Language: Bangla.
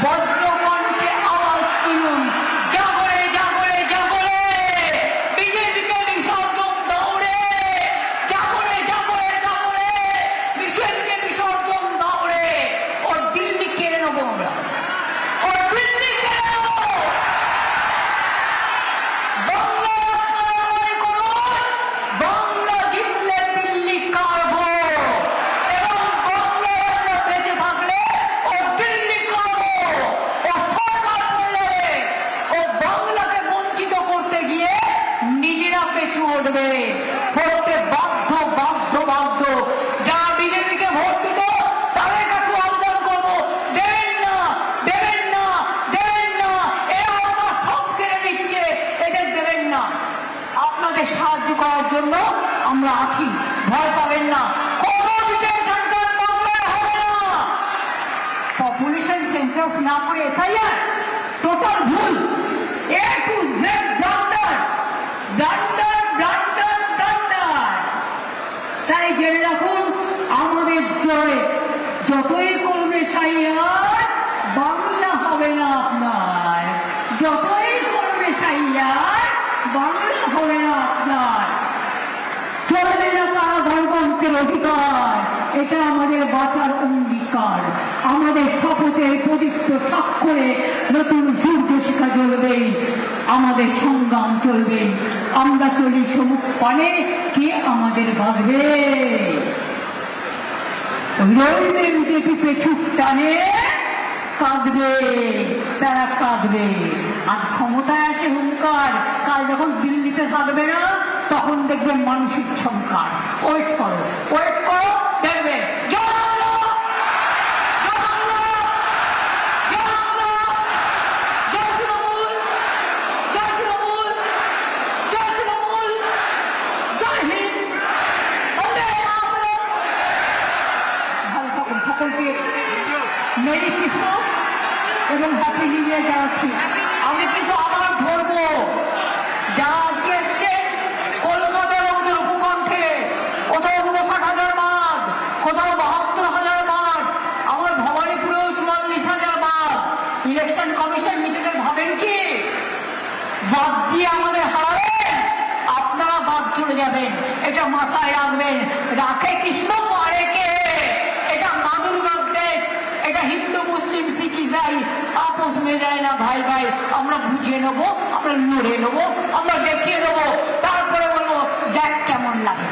বজ্রকণ্ঠে আওয়াজ তুলুন, জাগরে জাগরে জাগরে, বিজেপিকে বিসর্জন দৌড়ে, জাগরে জাগরে জাগরে, বিজেপিকে বিসর্জন দৌড়ে। ওর দিল্লি কেড়ে নেবো আমরা, ওর দিল্লি কেড়ে নেবো। বাংলা আপনারা লড়াই করুন, বাংলা জিতলে দিল্লি কাড়বো, এবং বাংলা আমরা বেঁচে থাকলে ওর দিল্লি কাড়বো। ও সরকার পড়ে যাবে, ও বাংলাকে বঞ্চিত করতে গিয়ে নিজেরা পেছু উঠবে, করতে বাধ্য বাধ্য বাধ্য। যারা বিজেপিকে ভোট দিত তাদের কাছে আবেদন করবো, দেবেন না দেবেন না দেবেন না, এরা আমরা সব কেড়ে নিচ্ছে, এদের দেবেন না। আপনাদের সাহায্য করার জন্য আমরা আছি, ভয় পাবেন না। কোনো ডিটেনশন ক্যাম্প বাংলায় হবে না। পপুলেশন সেন্সাস না করে এসআইআর টোটাল ভুল, A to Z blunder blunder blunder blunder. তাই জেনে রাখুন, আমাদের জয় যতই করবে এসআইআর, বাংলা হবে না আপনার। যতই করবে এসআইআর, বাংলা হবে না আপনার। চলবে না তারা গণতন্ত্রের অধিকার, এটা আমাদের বাঁচার অঙ্গীকার। আমাদের শপথের প্রদীপ্ত স্বাক্ষরে নতুন সূর্য শিখা জ্বলবে, আমাদের সংগ্রাম চলবে। আমরা চলি সমুখ পানে, কে আমাদের বাঁধবে? রইবে বিজেপি পেছুক টানে, কাঁদবে, তারা কাঁদবে। আজ ক্ষমতায় আসে হুঙ্কার, কাল যখন দিল্লিতে থাকবে না তখন দেখবেন মানসিক সংখ্যার। ওয়েট করো, ওয়েট করো, দেখবে। জয় বাংলা, জয় বাংলা, জয় বাংলা, জয় তৃণমূল, জয় তৃণমূল, জয় তৃণমূল, জয় হিন্দ, বন্দে মাতরম। ভালো থাকুন, সকলকে মেরি ক্রিসমাস এবং হ্যাপি নিউ ইয়ার জানাচ্ছি। আমি কিন্তু আবার ধরবো যারা আজকে এসছেন কলকাতার আমাদের উপকণ্ঠে, কোথাও 59,000 বাদ, কোথাও 72,000 বাদ, আমার ভবানীপুরেও 44,000 বাদ। ইলেকশন কমিশন নিজেদের ভাবেন কি বাদ দিয়ে আমাদের হারাবেন? আপনারা বাদ চলে যাবেন, এটা মাথায় রাখবেন। রাখে কৃষ্ণ পারে কে? এটা মাদুরবাগ দেশ, এটা হিন্দু মুসলিম শিখ ইসাই আপোষ মে যায় না ভাই ভাই। আমরা বুঝে নেবো, আমরা লড়ে নেবো, আমরা দেখিয়ে দেবো, তারপরে বলবো দেখ কেমন লাগে।